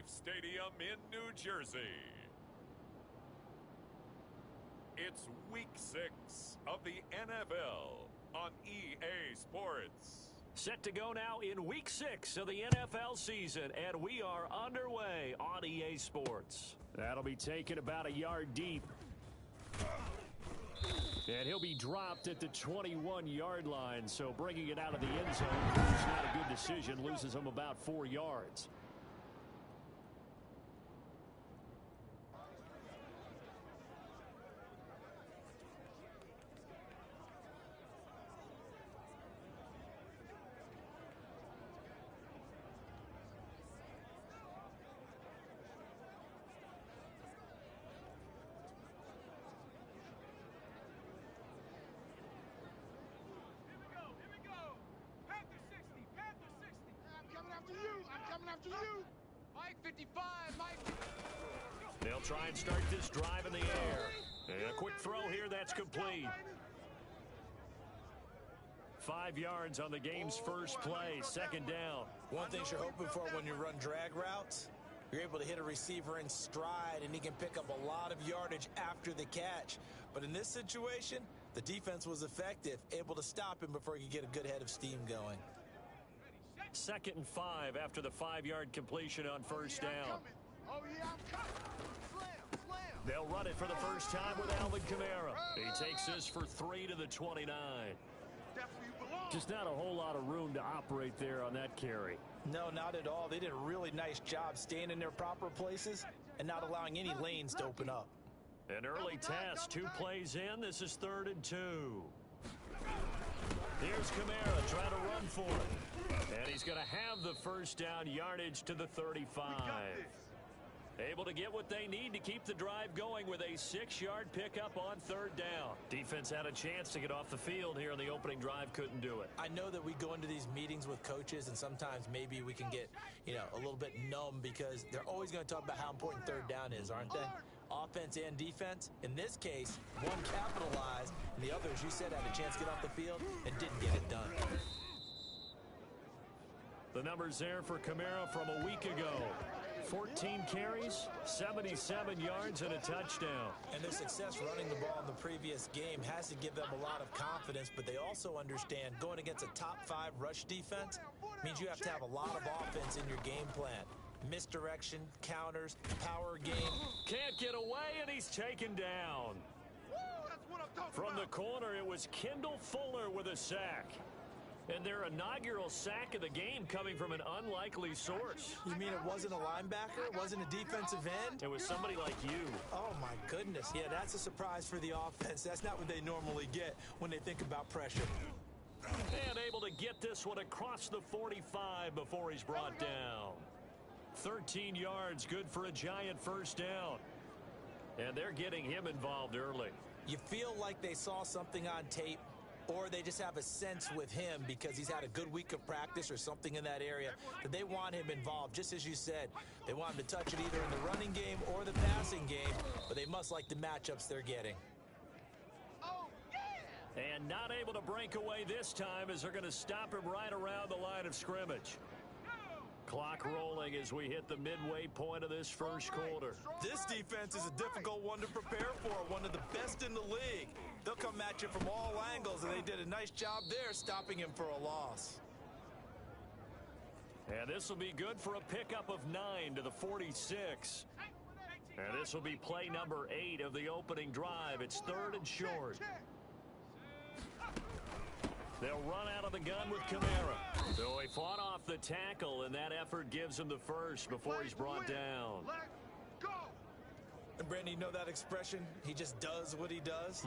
Stadium in New Jersey. It's Week 6 of the NFL on EA Sports. Set to go now in Week 6 of the NFL season, and we are underway on EA Sports. That'll be taken about a yard deep. And he'll be dropped at the 21-yard line, so bringing it out of the end zone is not a good decision. Loses him about 4 yards. Mike 55, Mike. They'll try and start this drive in the air. And a quick throw here, that's complete. 5 yards on the game's first play, second down. One thing you're hoping for when you run drag routes, you're able to hit a receiver in stride, and he can pick up a lot of yardage after the catch. But in this situation, the defense was effective, able to stop him before he could get a good head of steam going. 2nd and 5 after the 5-yard completion on first down. Oh, yeah, I'm coming. Slam. They'll run it for the first time with Alvin Kamara. He takes this for 3 to the 29. Just not a whole lot of room to operate there on that carry. No, not at all. They did a really nice job staying in their proper places and not allowing any lanes to open up. An early test, 2 plays in. This is 3rd and 2. Here's Kamara trying to run for it. And he's going to have the first down, yardage to the 35. Able to get what they need to keep the drive going with a 6-yard pickup on 3rd down. Defense had a chance to get off the field here in the opening drive, couldn't do it. I know that we go into these meetings with coaches, and sometimes maybe we can get, a little bit numb because they're always going to talk about how important 3rd down is, aren't they? Offense and defense. In this case, one capitalized, and the other, as you said, had a chance to get off the field and didn't get it done. The numbers there for Kamara from a week ago. 14 carries, 77 yards, and a touchdown. And their success running the ball in the previous game has to give them a lot of confidence, but they also understand going against a top 5 rush defense means you have to have a lot of offense in your game plan. Misdirection, counters, power game. Can't get away, and he's taken down. From the corner, it was Kendall Fuller with a sack. And their inaugural sack of the game coming from an unlikely source. You mean it wasn't a linebacker? It wasn't a defensive end? It was somebody like you. Oh, my goodness. Yeah, that's a surprise for the offense. That's not what they normally get when they think about pressure. And able to get this one across the 45 before he's brought down. 13 yards, good for a giant first down. And they're getting him involved early. You feel like they saw something on tape, or they just have a sense with him because he's had a good week of practice or something in that area that they want him involved. Just as you said, they want him to touch it either in the running game or the passing game, but they must like the matchups they're getting. Oh, yeah! And not able to break away this time as they're going to stop him right around the line of scrimmage. Clock rolling as we hit the midway point of this first quarter. This defense is a difficult one to prepare for, one of the best in the league. They'll come at you from all angles, and they did a nice job there stopping him for a loss. And this will be good for a pickup of 9 to the 46. And this will be play number 8 of the opening drive. It's 3rd and short. They'll run out of the gun with Kamara. So he fought off the tackle, and that effort gives him the first before he's brought down. Let's go! And Brandon, you know that expression? He just does what he does?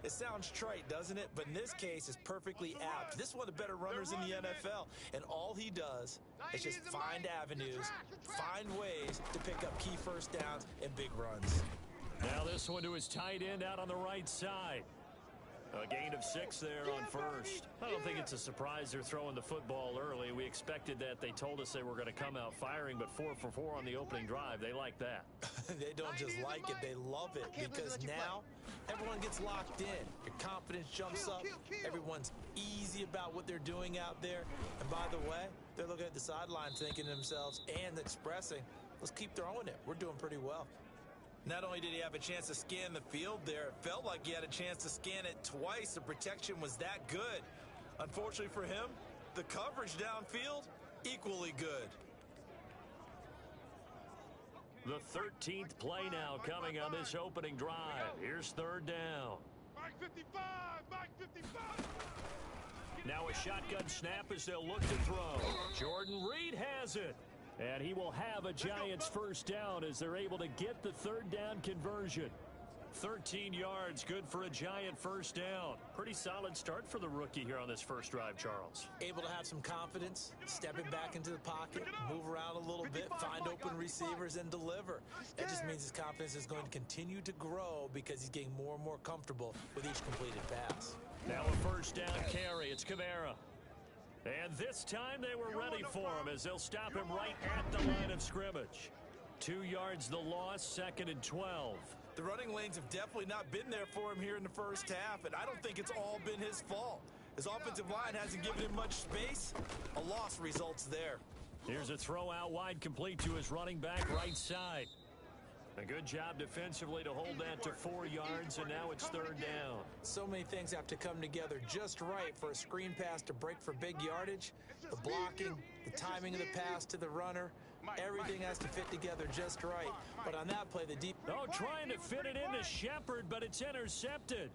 It sounds trite, doesn't it? But in this case, it's perfectly apt. This is one of the better runners in the NFL. And all he does is just find avenues, find ways to pick up key first downs and big runs. Now this one to his tight end out on the right side. A gain of 6 there on first. I don't think it's a surprise they're throwing the football early. We expected that. They told us they were going to come out firing, but 4 for 4 on the opening drive. They like that. They don't just like it, they love it, because now everyone gets locked in. Your confidence jumps up. Everyone's easy about what they're doing out there. And by the way, they're looking at the sideline thinking to themselves and expressing, Let's keep throwing it. We're doing pretty well. Not only did he have a chance to scan the field there, it felt like he had a chance to scan it twice. The protection was that good. Unfortunately for him, the coverage downfield, equally good. The 13th play now coming on this opening drive. Here's third down. Mike 55! Mike 55! Now a shotgun snap as they'll look to throw. Jordan Reed has it. And he will have a Giants first down as they're able to get the third down conversion. 13 yards, good for a Giant first down. Pretty solid start for the rookie here on this first drive, Charles. Able to have some confidence, stepping back into the pocket, move around a little bit, find open receivers, and deliver. That just means his confidence is going to continue to grow because he's getting more and more comfortable with each completed pass. Now a first down carry. It's Kamara. And this time they were ready for him as they'll stop him right at the line of scrimmage. 2 yards the loss, 2nd and 12. The running lanes have definitely not been there for him here in the first half, and I don't think it's all been his fault. His offensive line hasn't given him much space. A loss results there. Here's a throw out wide, complete to his running back right side. A good job defensively to hold that to 4 yards, and now it's third down. So many things have to come together just right for a screen pass to break for big yardage. The blocking, the timing of the pass to the runner, everything has to fit together just right. But on that play, the deep... Oh, trying to fit it into Shepard, but it's intercepted.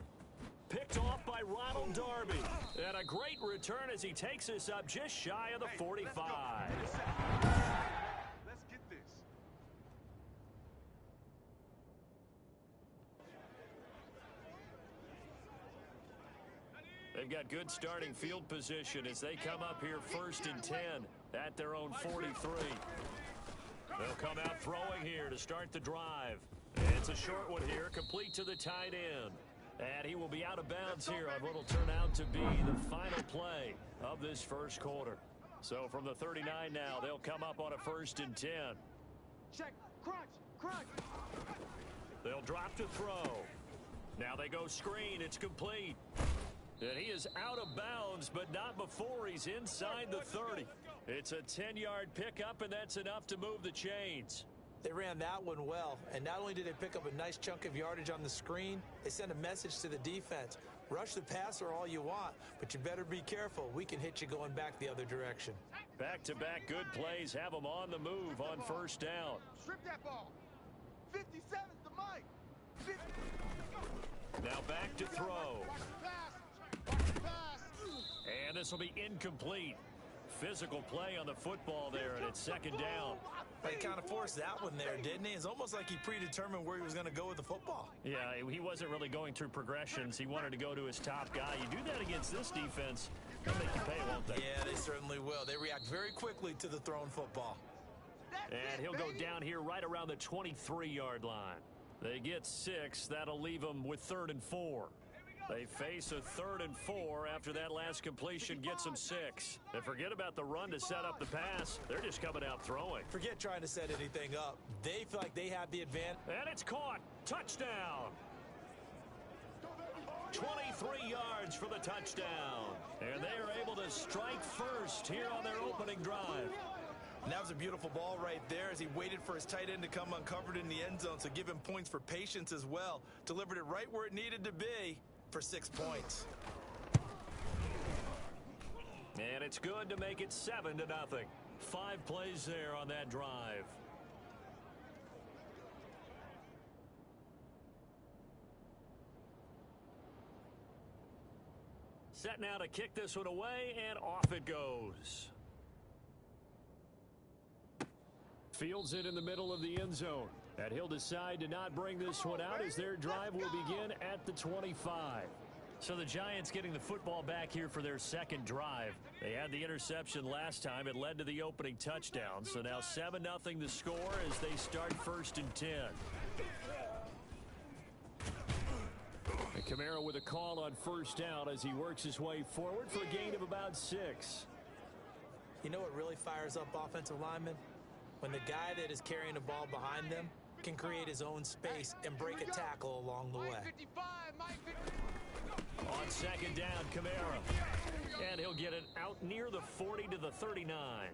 Picked off by Ronald Darby. And a great return as he takes us up just shy of the 45. Let's get this. They've got good starting field position as they come up here 1st and 10 at their own 43. They'll come out throwing here to start the drive. It's a short one here, complete to the tight end. And he will be out of bounds here on what will turn out to be the final play of this first quarter. So from the 39 now, they'll come up on a 1st and 10. Check. Crunch. Crunch. They'll drop to throw. Now they go screen. It's complete. And he is out of bounds, but not before he's inside the 30. It's a 10-yard pickup, and that's enough to move the chains. They ran that one well, and not only did they pick up a nice chunk of yardage on the screen, they sent a message to the defense. Rush the passer all you want, but you better be careful. We can hit you going back the other direction. Back-to-back good plays have them on the move on first down. Strip that ball. 57's the mic. 50. Now back to throw. Watch the pass. Watch the pass. And this will be incomplete. Physical play on the football there, and it's 2nd down. He kind of forced that one there, didn't he? It's almost like he predetermined where he was going to go with the football. Yeah, he wasn't really going through progressions. He wanted to go to his top guy. You do that against this defense, they'll make you pay, won't they? Yeah, they certainly will. They react very quickly to the thrown football. And he'll go down here right around the 23-yard line. They get 6. That'll leave them with 3rd and 4. They face a 3rd and 4 after that last completion gets them 6. And forget about the run to set up the pass. They're just coming out throwing. Forget trying to set anything up. They feel like they have the advantage. And it's caught. Touchdown. 23 yards for the touchdown. And they are able to strike first here on their opening drive. And that was a beautiful ball right there as he waited for his tight end to come uncovered in the end zone. So give him points for patience as well. Delivered it right where it needed to be for 6 points. And it's good to make it 7-0. 5 plays there on that drive. Set now to kick this one away, and off it goes. Fields it in the middle of the end zone. And he'll decide to not bring this one out as their drive will begin at the 25. So the Giants getting the football back here for their 2nd drive. They had the interception last time. It led to the opening touchdown. So now 7-0 the score as they start 1st and 10. And Kamara with a call on 1st down as he works his way forward for a gain of about 6. You know what really fires up offensive linemen? When the guy that is carrying the ball behind them can create his own space and break a tackle along the way. Mike 55. Mike 55. On 2nd down, Kamara. And he'll get it out near the 40 to the 39.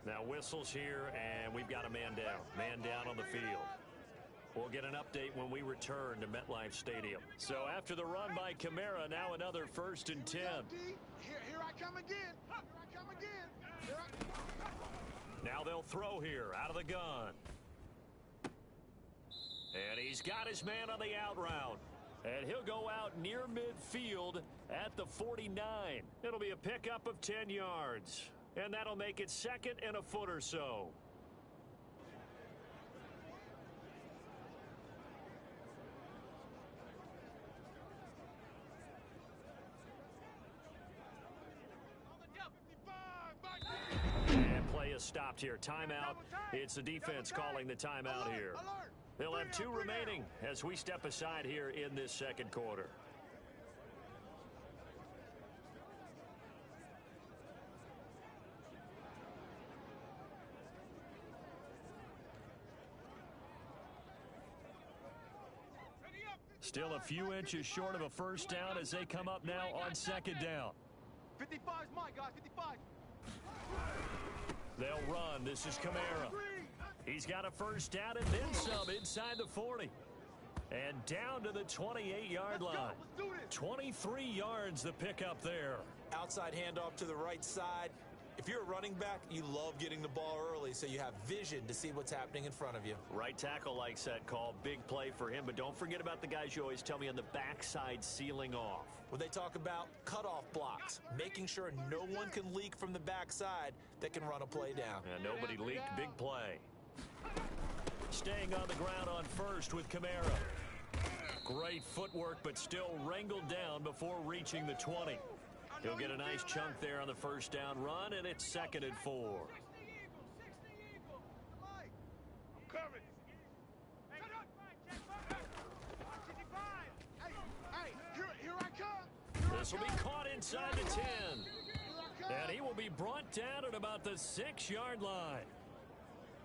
Now whistles here, and we've got a man down. Man down on the field. We'll get an update when we return to MetLife Stadium. So after the run by Kamara, now another 1st and 10. Here I come again. Here I come again. Now they'll throw here out of the gun. And he's got his man on the out route. And he'll go out near midfield at the 49. It'll be a pickup of 10 yards. And that'll make it 2nd and a foot or so. And play is stopped here. Timeout. It's the defense calling the timeout here. They'll have 2 remaining as we step aside here in this 2nd quarter. Still a few inches short of a 1st down as they come up now on 2nd down. 55's mine, guys. 55. They'll run. This is Kamara. He's got a 1st down and then some inside the 40. And down to the 28-yard line. 23 yards the pickup there. Outside handoff to the right side. If you're a running back, you love getting the ball early so you have vision to see what's happening in front of you. Right tackle likes that call. Big play for him. But don't forget about the guys you always tell me on the backside sealing off. Well, they talk about cutoff blocks, making sure no one can leak from the backside that can run a play down. And nobody leaked. Big play. Staying on the ground on 1st with Kamara. Great footwork, but still wrangled down before reaching the 20. He'll get a nice chunk there on the 1st down run, and it's 2nd and 4. This will be caught inside the 10. And he will be brought down at about the 6-yard line.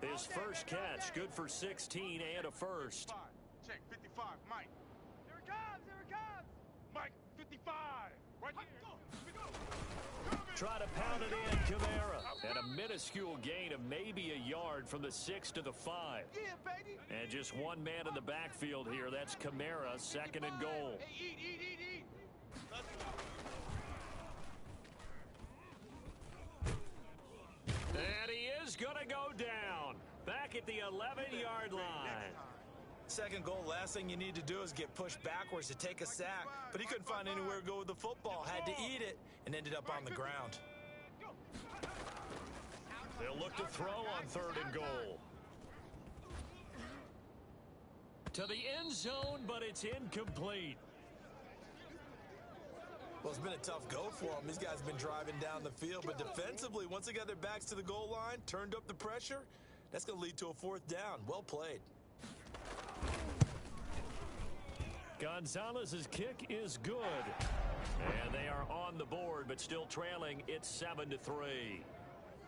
His first catch, good for 16 and a 1st. Check, 55, Mike. Here it comes. Mike, 55. Right here. Try to pound it in, Kamara. And a minuscule gain of maybe a yard from the 6 to the 5. Yeah, baby. And just one man in the backfield here. That's Kamara, 2nd and goal. Hey, eat. And he is going to go down. Back at the 11-yard line. 2nd goal, last thing you need to do is get pushed backwards to take a sack. But he couldn't find anywhere to go with the football. Had to eat it and ended up on the ground. They'll look to throw on 3rd and goal. To the end zone, but it's incomplete. Well, it's been a tough go for them. These guys have been driving down the field. But defensively, once they got their backs to the goal line, turned up the pressure, that's going to lead to a 4th down. Well played. Gonzalez's kick is good. And they are on the board, but still trailing. It's 7-3.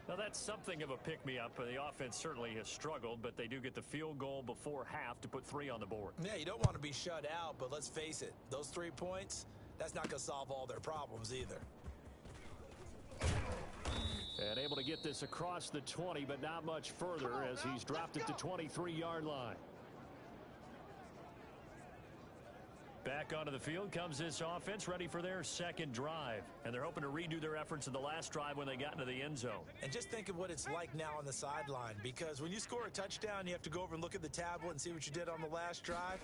Now, that's something of a pick-me-up. The offense certainly has struggled, but they do get the field goal before half to put 3 on the board. Yeah, you don't want to be shut out, but let's face it. Those 3 points, that's not going to solve all their problems either. And able to get this across the 20, but not much further as he's dropped it to 23-yard line. Back onto the field comes this offense, ready for their 2nd drive. And they're hoping to redo their efforts in the last drive when they got into the end zone. And just think of what it's like now on the sideline, because when you score a touchdown, you have to go over and look at the tablet and see what you did on the last drive.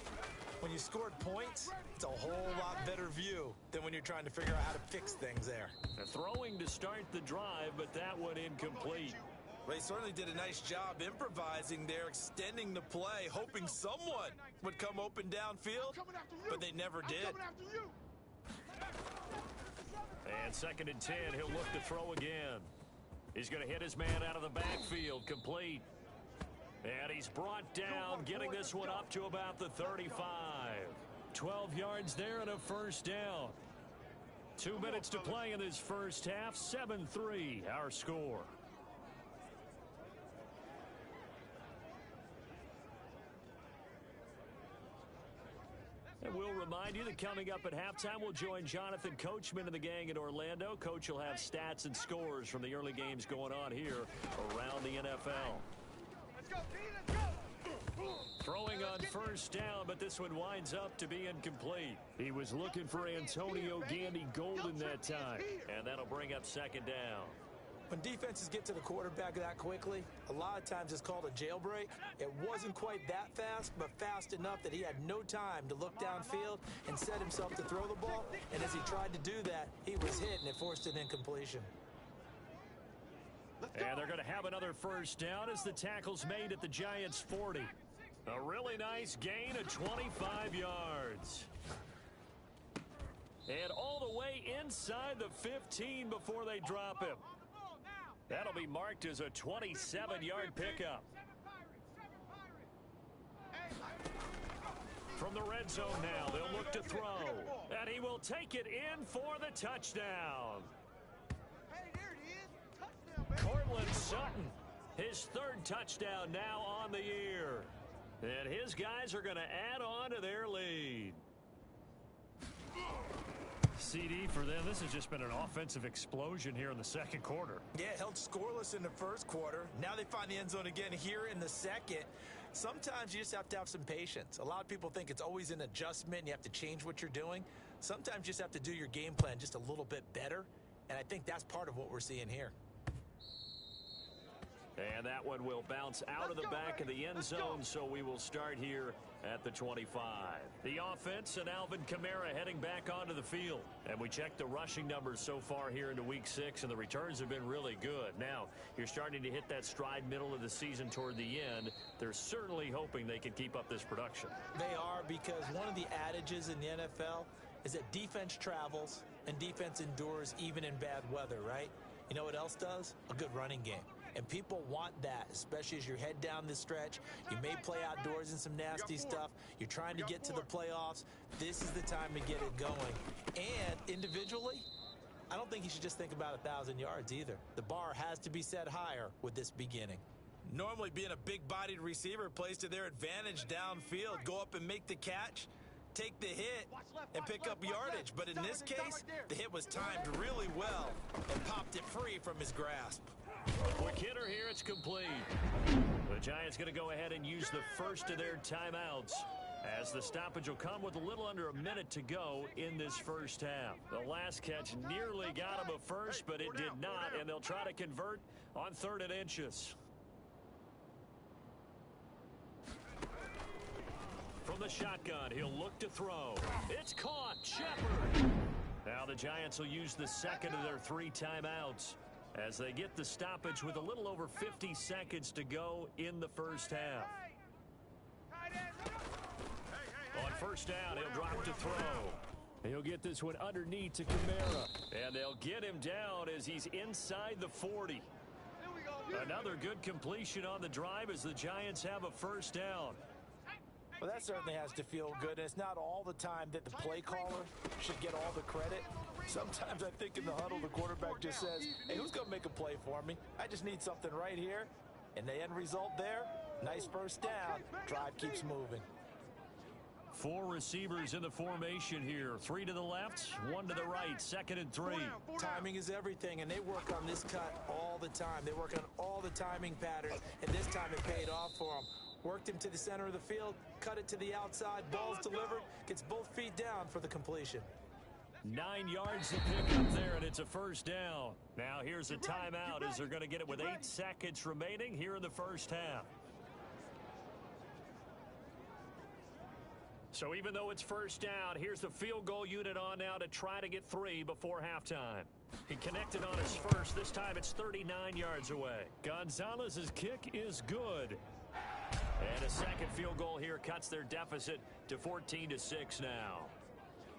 When you scored points, it's a whole lot better view than when you're trying to figure out how to fix things there. They're throwing to start the drive, but that one incomplete. Well, he certainly did a nice job improvising there, extending the play, hoping someone would come open downfield, but they never did. And 2nd and 10, he'll look to throw again. He's going to hit his man out of the backfield, complete. And he's brought down, getting this one up to about the 35. 12 yards there and a 1st down. 2 minutes to play in this first half, 7-3, our score. And we'll remind you that coming up at halftime, we'll join Jonathan Coachman and the gang in Orlando. Coach will have stats and scores from the early games going on here around the NFL. Let's go, D, let's go. Throwing on first down, but this one winds up to be incomplete. He was looking for Antonio Gandy-Golden that time, and that'll bring up second down. When defenses get to the quarterback that quickly, a lot of times it's called a jailbreak. It wasn't quite that fast, but fast enough that he had no time to look downfield and set himself to throw the ball. And as he tried to do that, he was hit, and it forced an incompletion. And they're going to have another first down as the tackle's made at the Giants' 40. A really nice gain of 25 yards. And all the way inside the 15 before they drop him. That'll be marked as a 27-yard pickup. From the red zone now, they'll look to throw. And he will take it in for the touchdown. Cortland Sutton, his third touchdown now on the year. And his guys are going to add on to their lead. CD for them, this has just been an offensive explosion here in the second quarter. Yeah, held scoreless in the first quarter. Now they find the end zone again here in the second. Sometimes you just have to have some patience. A lot of people think it's always an adjustment and you have to change what you're doing. Sometimes you just have to do your game plan just a little bit better. And I think that's part of what we're seeing here. And that one will bounce out of the back of the end zone, so we will start here at the 25. The offense and Alvin Kamara heading back onto the field. And we checked the rushing numbers so far here into Week 6, and the returns have been really good. Now, you're starting to hit that stride middle of the season toward the end. They're certainly hoping they can keep up this production. They are, because one of the adages in the NFL is that defense travels and defense endures even in bad weather, right? You know what else does? A good running game. And people want that, especially as you're head down this stretch. You may play outdoors in some nasty stuff. You're trying to get to the playoffs. This is the time to get it going. And individually, I don't think you should just think about 1,000 yards either. The bar has to be set higher with this beginning. Normally being a big-bodied receiver plays to their advantage downfield. Go up and make the catch, take the hit, and pick up yardage. But in this case, the hit was timed really well and popped it free from his grasp. Quick hitter here, it's complete. The Giants going to go ahead and use the first of their timeouts, as the stoppage will come with a little under a minute to go in this first half. The last catch nearly got him a first, but it did not, and they'll try to convert on 3rd and inches. From the shotgun, he'll look to throw. It's caught. Shepard. Now the Giants will use the second of their 3 timeouts as they get the stoppage with a little over 50 seconds to go in the first half. On first down, he'll drop to throw. He'll get this one underneath to Kamara. And they'll get him down as he's inside the 40. Another good completion on the drive as the Giants have a first down. Well, that certainly has to feel good, and it's not all the time that the play caller should get all the credit. Sometimes I think in the huddle, the quarterback just says, hey, who's going to make a play for me? I just need something right here. And the end result there, nice first down. Drive keeps moving. 4 receivers in the formation here. 3 to the left, 1 to the right, 2nd and 3. Timing is everything, and they work on this cut all the time. They work on all the timing patterns, and this time it paid off for them. Worked him to the center of the field, cut it to the outside, ball's delivered, gets both feet down for the completion. 9 yards to pick up there, and it's a first down. Now here's a timeout as they're going to get it with 8 seconds remaining here in the first half. So even though it's first down, here's the field goal unit on now to try to get 3 before halftime. He connected on his first. This time it's 39 yards away. Gonzalez's kick is good. And a second field goal here cuts their deficit to 14-6 now.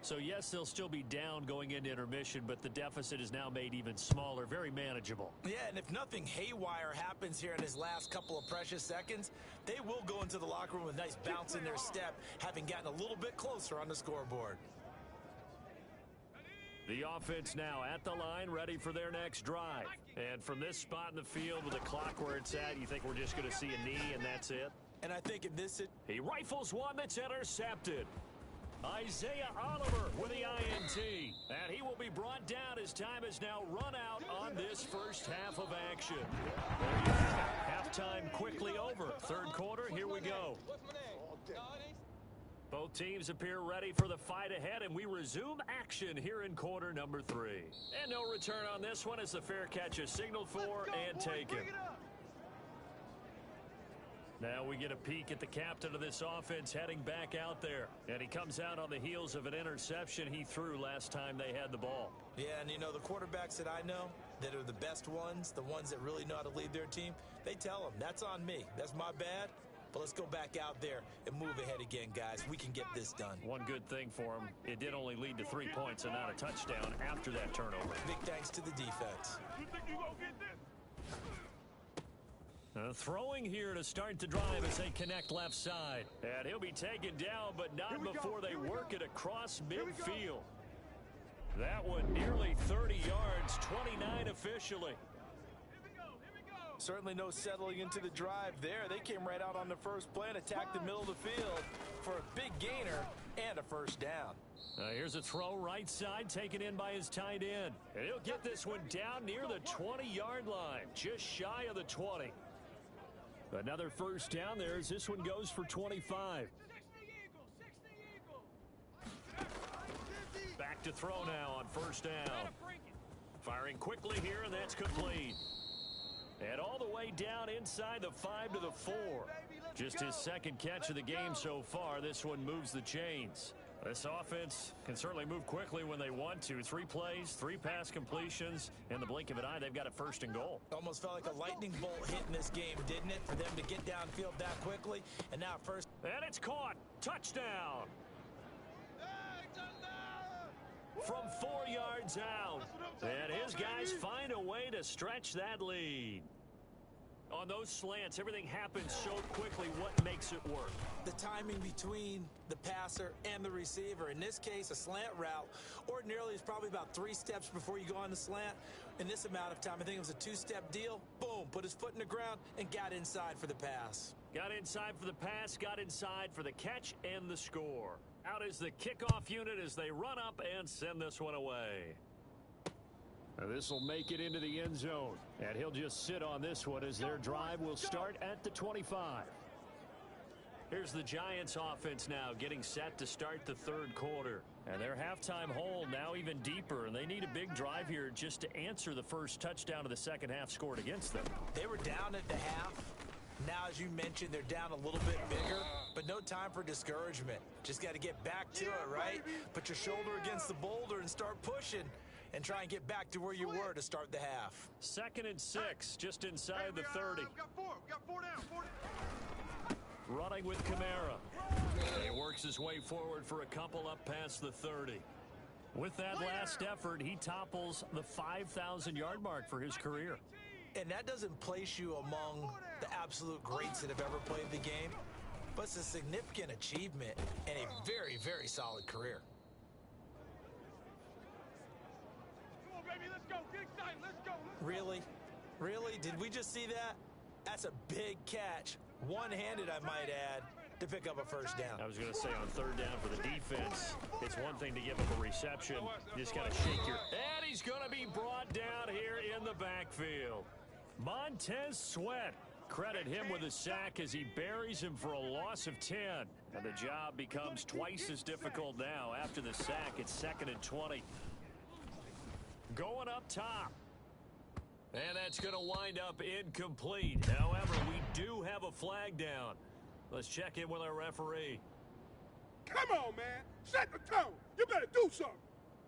So, yes, they'll still be down going into intermission, but the deficit is now made even smaller, very manageable. Yeah, and if nothing haywire happens here in his last couple of precious seconds, they will go into the locker room with a nice bounce in their step, having gotten a little bit closer on the scoreboard. The offense now at the line, ready for their next drive. And from this spot in the field with the clock where it's at, you think we're just going to see a knee and that's it? And I think in this... He rifles one that's intercepted. Isaiah Oliver with the INT. And he will be brought down as time has now run out on this first half of action. There you have it. Halftime quickly over. Third quarter, here we go. Both teams appear ready for the fight ahead, and we resume action here in quarter number 3. And no return on this one as the fair catch is signaled for and taken. Now we get a peek at the captain of this offense heading back out there. And he comes out on the heels of an interception he threw last time they had the ball. Yeah, and you know, the quarterbacks that I know that are the best ones, the ones that really know how to lead their team, they tell them, that's on me. That's my bad. But let's go back out there and move ahead again, guys. We can get this done. One good thing for him, it did only lead to 3 points and not a touchdown after that turnover. Big thanks to the defense. You think you gonna get this? Throwing here to start the drive as they connect left side. And he'll be taken down, but not before they work it across midfield. That one nearly 30 yards, 29 officially. Certainly no settling into the drive there. They came right out on the first play and attacked the middle of the field for a big gainer and a first down. Here's a throw right side taken in by his tight end. And he'll get this one down near the 20-yard line, just shy of the 20. Another first down there as this one goes for 25. Back to throw now on first down. Firing quickly here, and that's complete. And all the way down inside the 5 to the 4. Just his second catch of the game so far. This one moves the chains. This offense can certainly move quickly when they want to. 3 plays, 3 pass completions. In the blink of an eye, they've got a first and goal. Almost felt like a lightning bolt hit in this game, didn't it? For them to get downfield that quickly. And now first. And it's caught. Touchdown. From 4 yards out. And his guys find a way to stretch that lead. On those slants, everything happens so quickly. What makes it work? The timing between the passer and the receiver. In this case, a slant route ordinarily is probably about 3 steps before you go on the slant. In this amount of time, I think it was a 2-step deal. Boom, put his foot in the ground and got inside for the pass. Got inside for the pass, got inside for the catch and the score. Out is the kickoff unit as they run up and send this one away. This will make it into the end zone. And he'll just sit on this one as their drive will start at the 25. Here's the Giants offense now getting set to start the third quarter. And their halftime hole now even deeper. And they need a big drive here just to answer the first touchdown of the second half scored against them. They were down at the half. Now, as you mentioned, they're down a little bit bigger, but no time for discouragement. Just got to get back to it, right? Put your shoulder against the boulder and start pushing and try and get back to where you were to start the half. 2nd and 6, just inside the 30. We got 4 down. Running with Kamara. He works his way forward for a couple up past the 30. With that last effort, he topples the 5,000-yard mark for his career. And that doesn't place you among the absolute greats that have ever played the game, but it's a significant achievement and a very, very solid career. Come on, baby, let's go. Get excited. Let's go. Really? Really? Did we just see that? That's a big catch. One-handed, I might add, to pick up a first down. I was going to say on third down for the defense, it's one thing to give up a reception. You just got to shake your... And he's going to be brought down here in the backfield. Montez Sweat. Credit him with a sack as he buries him for a loss of 10. And the job becomes twice as difficult now. After the sack, it's 2nd and 20. Going up top. And that's going to wind up incomplete. However, we do have a flag down. Let's check in with our referee. Come on, man. Set the tone. You better do something.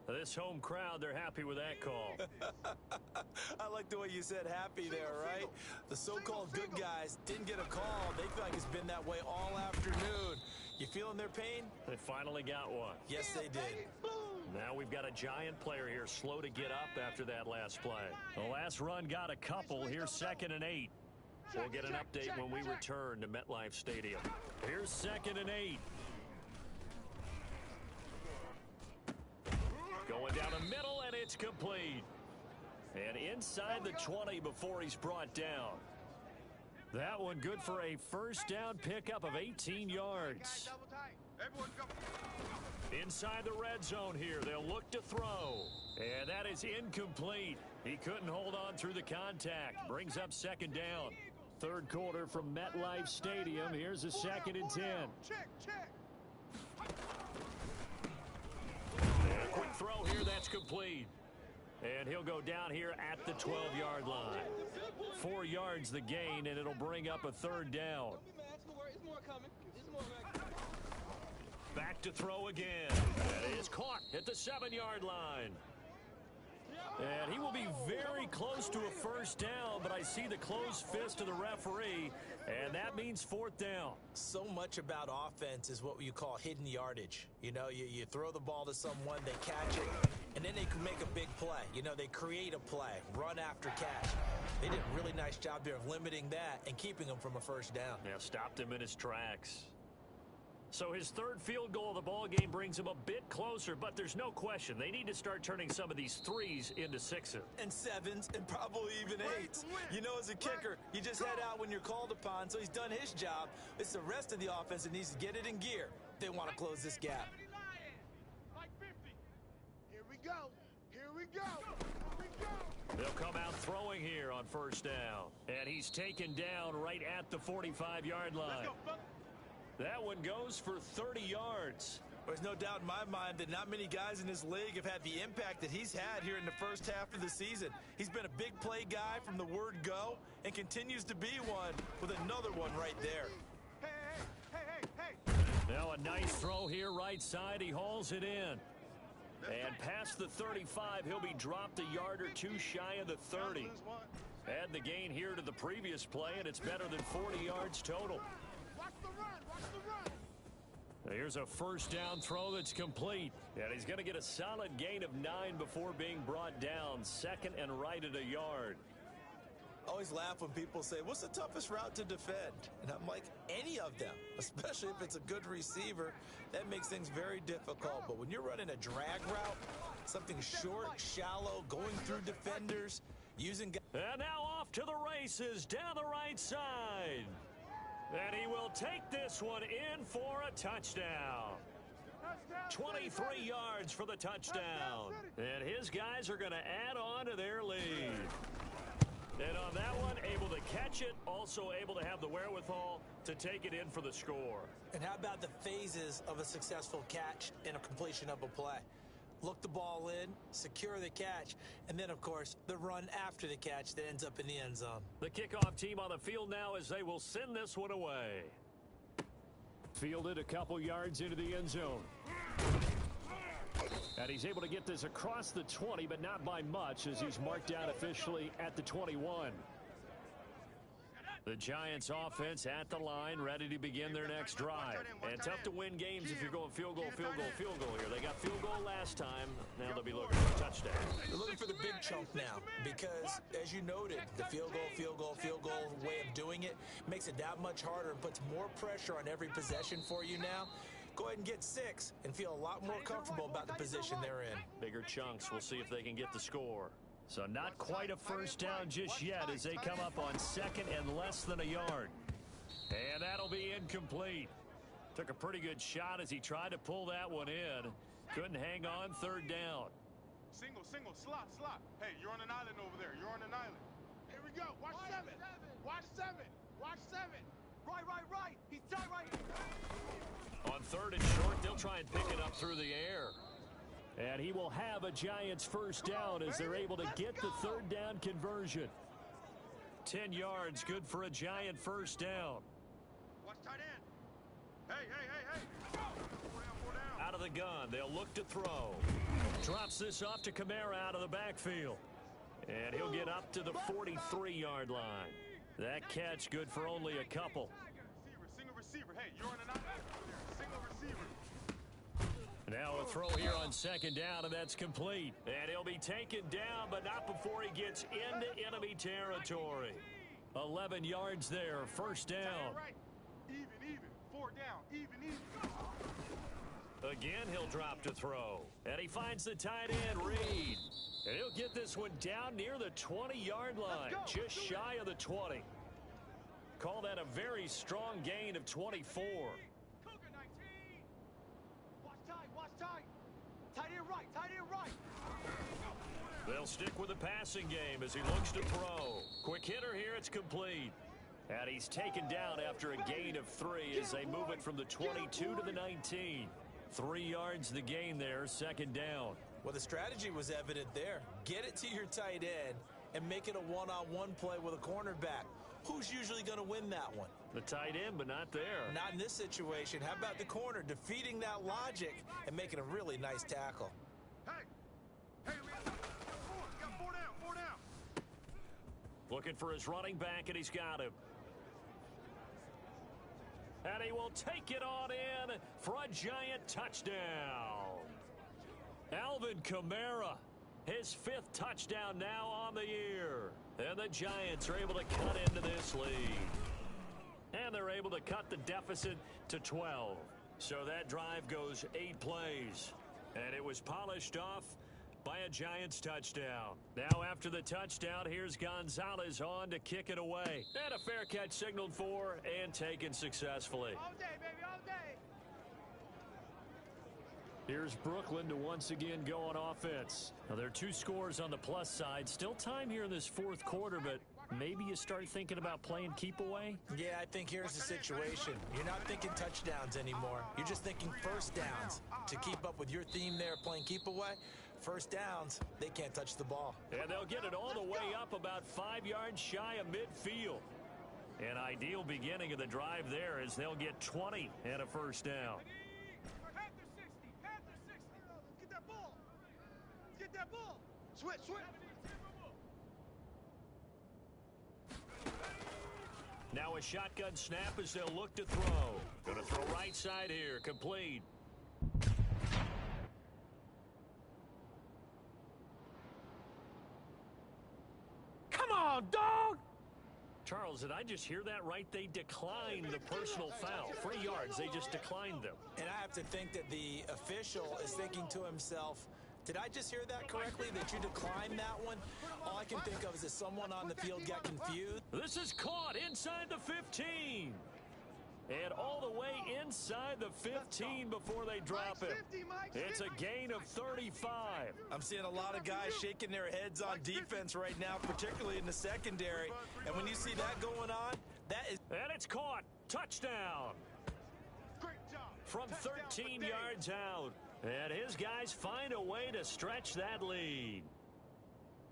This home crowd, they're happy with that call. I like the way you said happy there, right? The so-called good guys didn't get a call. They feel like it's been that way all afternoon. You feeling their pain? They finally got one. Yes, they did. Now we've got a Giant player here slow to get up after that last play. The last run got a couple. Here's 2nd and 8. We'll get an update when we return to MetLife Stadium. Here's 2nd and 8. Going down the middle, and it's complete. And inside the 20 before he's brought down. That one good for a first down pickup of 18 yards. Everyone go. Inside the red zone here, they'll look to throw. And that is incomplete. He couldn't hold on through the contact. Brings up second down. Third quarter from MetLife Stadium. Here's a 2nd and 10. Check. And a quick throw here, that's complete. And he'll go down here at the 12-yard line. 4 yards the gain, and it'll bring up a third down. Back to throw again. That is caught at the 7-yard line. And he will be very close to a first down, but I see the closed fist of the referee, and that means 4th down. So much about offense is what you call hidden yardage. You know, you throw the ball to someone, they catch it, and then they can make a big play. You know, they create a play, run after catch. They did a really nice job there of limiting that and keeping him from a first down. Yeah, stopped him in his tracks. So his 3rd field goal of the ball game brings him a bit closer, but there's no question they need to start turning some of these 3s into 6s. And 7s, and probably even 8s. You know, as a kicker, you just head out when you're called upon, so he's done his job. It's the rest of the offense that needs to get it in gear. They want to close this gap. Here we go. They'll come out throwing here on first down. And he's taken down right at the 45-yard line. That one goes for 30 yards. There's no doubt in my mind that not many guys in this league have had the impact that he's had here in the first half of the season. He's been a big play guy from the word go and continues to be one with another one right there. Hey. Now a nice throw here right side. He hauls it in. And past the 35, he'll be dropped a yard or 2 shy of the 30. Add the gain here to the previous play, and it's better than 40 yards total. Watch the run. Here's a first down throw that's complete. And he's going to get a solid gain of 9 before being brought down. 2nd and right at a yard. I always laugh when people say, what's the toughest route to defend? And I'm like, any of them, especially if it's a good receiver. That makes things very difficult. But when you're running a drag route, something short, shallow, going through defenders, using... And now off to the races down the right side. And he will take this one in for a touchdown. 23 yards for the touchdown. And his guys are going to add on to their lead. And on that one, able to catch it, also able to have the wherewithal to take it in for the score. And how about the phases of a successful catch and a completion of a play? Look the ball in, secure the catch, and then, of course, the run after the catch that ends up in the end zone. The kickoff team on the field now as they will send this one away. Fielded a couple yards into the end zone. And he's able to get this across the 20, but not by much as he's marked down officially at the 21. The Giants offense at the line, ready to begin their next drive. And tough to win games if you're going field goal here. They got field goal last time. Now they'll be looking for a touchdown. They're looking for the big chunk now because, as you noted, the field goal way of doing it makes it that much harder and puts more pressure on every possession for you now. Go ahead and get 6 and feel a lot more comfortable about the position they're in. Bigger chunks. We'll see if they can get the score. So not quite a first down just yet as they come up on 2nd and less than a yard. And that'll be incomplete. Took a pretty good shot as he tried to pull that one in. Couldn't hang on. 3rd down. Single, slot. Hey, you're on an island over there. Here we go. Watch 7. Watch 7. Right. He's tied right here. On 3rd and short, they'll try and pick it up through the air. And he will have a Giants first down as they're able to get the 3rd down conversion. 10 yards, good for a Giant first down. Watch tight end. Hey. 4 down. Out of the gun, they'll look to throw. Drops this off to Kamara out of the backfield. And he'll get up to the 43-yard line. That catch good for only a couple. Single receiver. Hey, you're on an island over there. Single receiver. Now a throw here on 2nd down, and that's complete. And he'll be taken down, but not before he gets into enemy territory. 11 yards there, first down. Even. 4 down. Even. Again, he'll drop to throw. And he finds the tight end, Reed. And he'll get this one down near the 20-yard line, just shy of the 20. Call that a very strong gain of 24. tight. Tight end right, tight end right. They'll stick with the passing game as he looks to throw. Quick hitter here, it's complete. And he's taken down after a gain of 3 as they move it from the 22 to the 19. 3 yards the gain there, second down. Well, the strategy was evident there. Get it to your tight end and make it a one-on-one play with a cornerback. Who's usually going to win that one? The tight end, but not there. Not in this situation. How about the corner defeating that logic and making a really nice tackle? Hey, we got 4 down, 4 down. Looking for his running back, and he's got him. And he will take it on in for a giant touchdown. Alvin Kamara, his 5th touchdown now on the year. And the Giants are able to cut into this lead. And they're able to cut the deficit to 12. So that drive goes 8 plays. And it was polished off by a Giants touchdown. Now after the touchdown, here's Gonzalez on to kick it away. And a fair catch signaled for and taken successfully. All day, baby, all day. Here's Brooklyn to once again go on offense. Now there are 2 scores on the plus side. Still time here in this 4th quarter, but maybe you start thinking about playing keep away? Yeah, I think here's the situation. You're not thinking touchdowns anymore. You're just thinking first downs. To keep up with your theme there, playing keep away, first downs, they can't touch the ball. And they'll get it all the way up about 5 yards shy of midfield. An ideal beginning of the drive there as they'll get 20 and a first down. Panther 60, Panther 60. Let's get that ball. Let's get that ball. Switch, switch. Now a shotgun snap as they'll look to throw. Gonna throw right side here, complete. Come on, dog! Charles, did I just hear that right? They declined the personal foul. 3 yards, they just declined them. And I have to think that the official is thinking to himself, did I just hear that correctly, that you declined that one? All I can think of is that someone on the field got confused. This is caught inside the 15. And all the way inside the 15 before they drop it. It's a gain of 35. I'm seeing a lot of guys shaking their heads on defense right now, particularly in the secondary. And when you see that going on, that is... And it's caught. Touchdown. From 13 yards out. And his guys find a way to stretch that lead.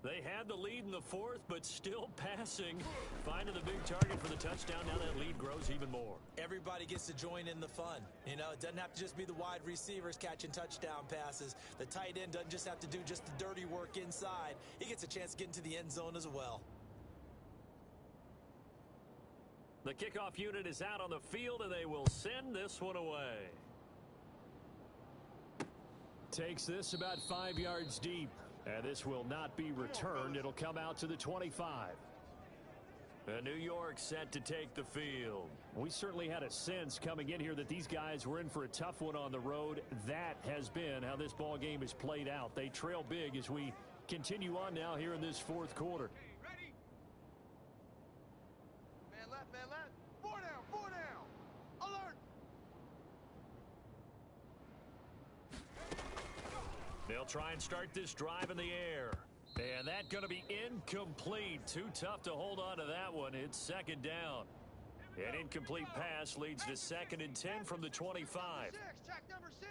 They had the lead in the 4th, but still passing. Finding the big target for the touchdown. Now that lead grows even more. Everybody gets to join in the fun. You know, it doesn't have to just be the wide receivers catching touchdown passes. The tight end doesn't just have to do just the dirty work inside. He gets a chance to get into the end zone as well. The kickoff unit is out on the field, and they will send this one away. Takes this about 5 yards deep. And this will not be returned. It'll come out to the 25. And New York set to take the field. We certainly had a sense coming in here that these guys were in for a tough one on the road. That has been how this ball game is played out. They trail big as we continue on now here in this 4th quarter. Ready? Man left, man left. 4 down, 4 down. Alert. They'll try and start this drive in the air. And that's going to be incomplete. Too tough to hold on to that one. It's second down. An incomplete pass leads to 2nd and 10 from the 25. Check number 6.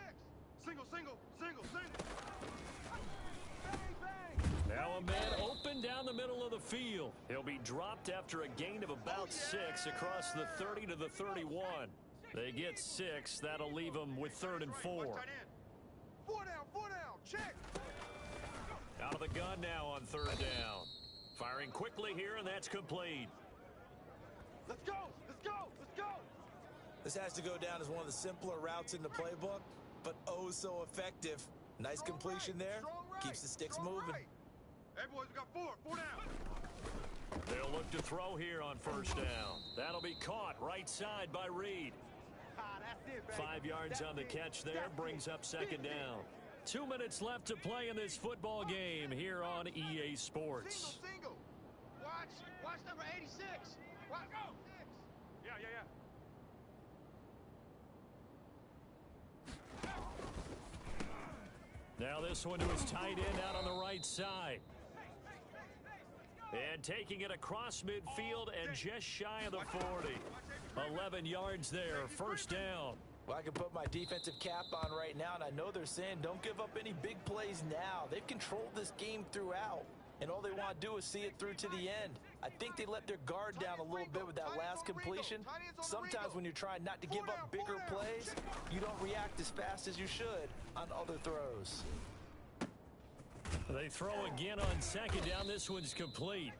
Single, single, single, single. Bang, bang. Now a man open down the middle of the field. He'll be dropped after a gain of about 6 across the 30 to the 31. They get 6. That'll leave them with 3rd and 4. 4 down, 4 down. Check. Out of the gun now on 3rd down. Firing quickly here, and that's complete. Let's go, let's go, let's go. This has to go down as one of the simpler routes in the playbook, but oh so effective. Nice completion there. Keeps the sticks moving. Hey, boys, we got 4 down. They'll look to throw here on 1st down. That'll be caught right side by Reed. That's it, baby. 5 yards on the catch there, brings up 2nd down. 2 minutes left to play in this football game here on EA Sports. Single. Watch number 86. Watch, go. 6. Yeah. Now this one to his tight end out on the right side. And taking it across midfield and just shy of the 40. 11 yards there, first down. Well, I can put my defensive cap on right now, and I know they're saying don't give up any big plays now. They've controlled this game throughout, and all they want to do is see it through to the end. I think they let their guard down a little bit with that last completion. Sometimes when you're trying not to give up bigger plays, you don't react as fast as you should on other throws. They throw again on second down. This one's complete.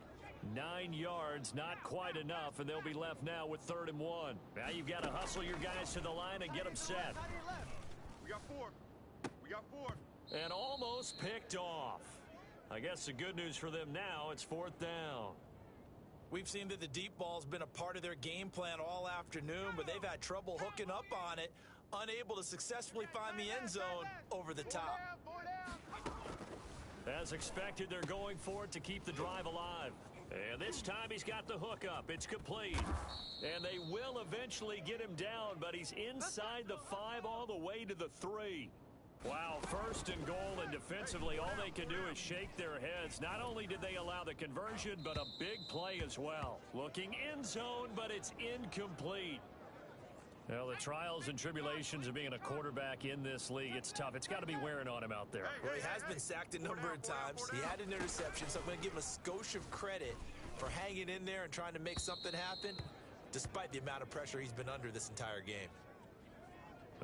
9 yards, not quite enough, and they'll be left now with 3rd and 1. Now you've got to hustle your guys to the line and get them set. We got 4. We got 4. And almost picked off. I guess the good news for them now, it's 4th down. We've seen that the deep ball's been a part of their game plan all afternoon, but they've had trouble hooking up on it, unable to successfully find the end zone over the top. As expected, they're going for it to keep the drive alive. And this time he's got the hook up. It's complete. And they will eventually get him down, but he's inside the 5 all the way to the 3. Wow, 1st and goal, and defensively all they can do is shake their heads. Not only did they allow the conversion, but a big play as well. Looking end zone, but it's incomplete. Well, the trials and tribulations of being a quarterback in this league, it's tough. It's got to be wearing on him out there. Well, he has been sacked a number of times. He had an interception, so I'm going to give him a skosh of credit for hanging in there and trying to make something happen, despite the amount of pressure he's been under this entire game.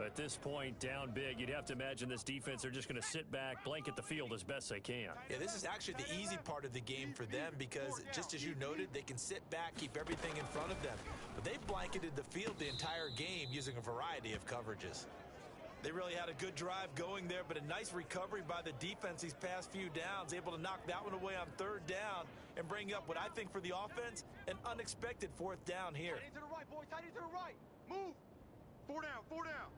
At this point, down big, you'd have to imagine this defense, they're just going to sit back, blanket the field as best they can. Yeah, this is actually the easy part of the game for them because, just as you noted, they can sit back, keep everything in front of them. But they've blanketed the field the entire game using a variety of coverages. They really had a good drive going there, but a nice recovery by the defense these past few downs, able to knock that one away on 3rd down and bring up what I think for the offense, an unexpected 4th down here. Tight end to the right, boys. Tight end to the right. Move. 4 down, 4 down.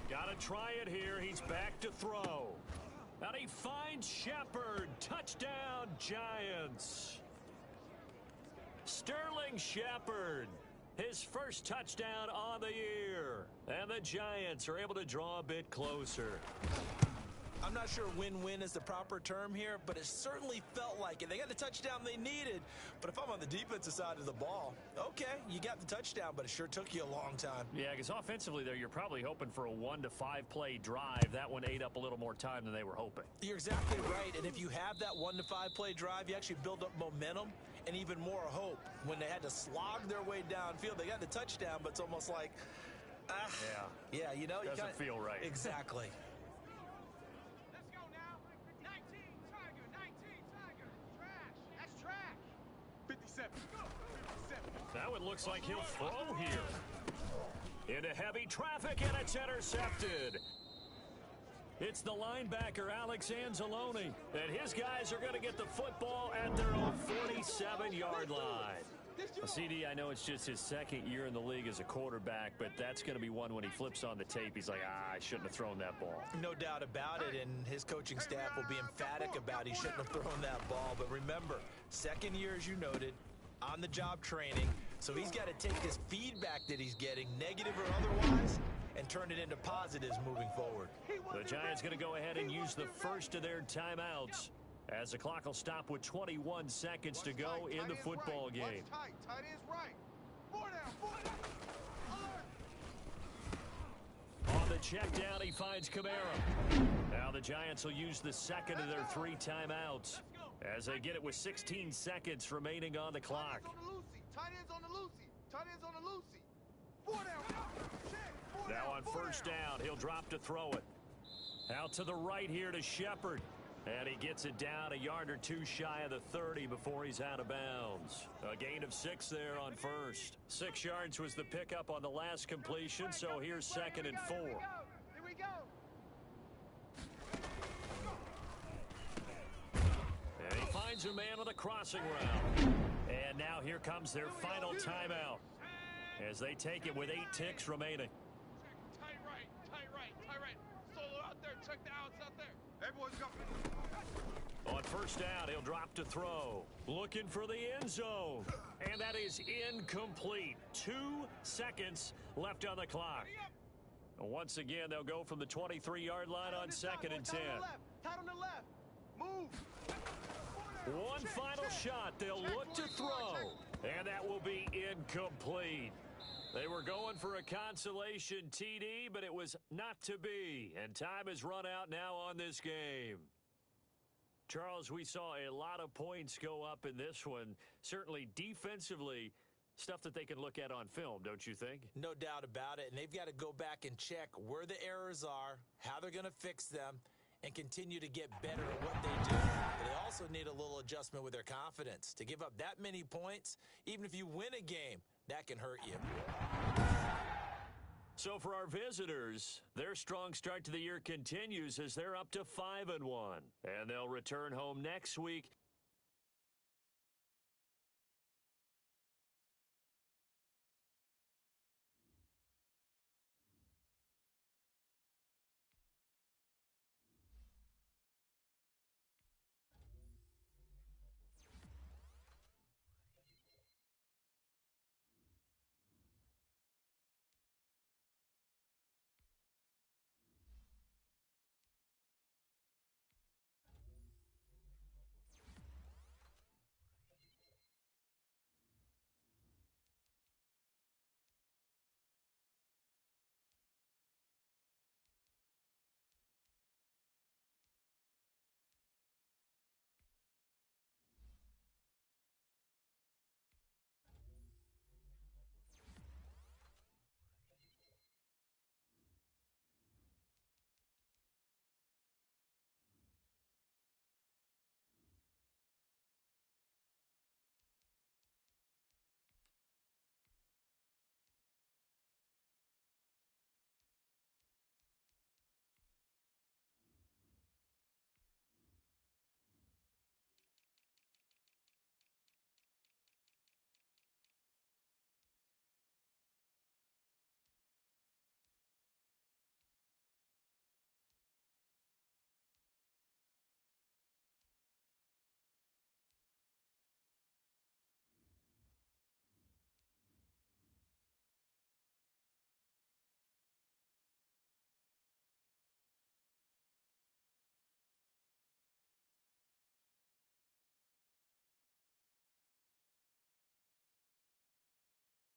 Got to try it here. He's back to throw. And he finds Shepard. Touchdown, Giants. Sterling Shepard. His first touchdown on the year. And the Giants are able to draw a bit closer. I'm not sure win-win is the proper term here, but it certainly felt like it. They got the touchdown they needed, but if I'm on the defensive side of the ball, okay, you got the touchdown, but it sure took you a long time. Yeah, because offensively there, you're probably hoping for a 1 to 5 play drive. That one ate up a little more time than they were hoping. You're exactly right, and if you have that 1 to 5 play drive, you actually build up momentum and even more hope. When they had to slog their way downfield, they got the touchdown, but it's almost like, yeah, you know, doesn't feel right. Exactly. 57. That one looks like he'll throw here. Into heavy traffic, and it's intercepted. It's the linebacker, Alex Anzalone. And his guys are going to get the football at their own 47-yard line. CD, I know it's just his 2nd year in the league as a quarterback, but that's going to be one when he flips on the tape. He's like, I shouldn't have thrown that ball. No doubt about it, and his coaching staff will be emphatic about he shouldn't have thrown that ball. But remember, 2nd year, as you noted, on-the-job training, so he's got to take this feedback that he's getting, negative or otherwise, and turn it into positives moving forward. The Giants going to go ahead and use the first of their timeouts, as the clock will stop with 21 seconds to go in the football game. Tight end's right. 4 down, 4 down. On the check down, he finds Kamara. Now the Giants will use the 2nd of their 3 timeouts as they get it with 16 seconds remaining on the clock. Tight ends on the Lucy. Tight ends on the Lucy. 4 down. Now on 1st down, he'll drop to throw it. Out to the right here to Shepard. And he gets it down a yard or 2 shy of the 30 before he's out of bounds. A gain of 6 there on 1st. 6 yards was the pickup on the last completion, so here's 2nd and 4. Here we go. And he finds a man on the crossing route. And now here comes their final timeout as they take it with 8 ticks remaining. Tight right. Solo out there. Check the outs out there. Everyone's got. On 1st down, he'll drop to throw. Looking for the end zone. And that is incomplete. 2 seconds left on the clock. Once again, they'll go from the 23-yard line on 2nd and 10. Tight on the left. Move. One final shot. They'll look to throw. And that will be incomplete. They were going for a consolation TD, but it was not to be. And time has run out now on this game. Charles, we saw a lot of points go up in this one. Certainly defensively, stuff that they can look at on film, don't you think? No doubt about it. And they've got to go back and check where the errors are, how they're going to fix them, and continue to get better at what they do. But they also need a little adjustment with their confidence. To give up that many points, even if you win a game, that can hurt you. So for our visitors, their strong start to the year continues as they're up to 5-1. And they'll return home next week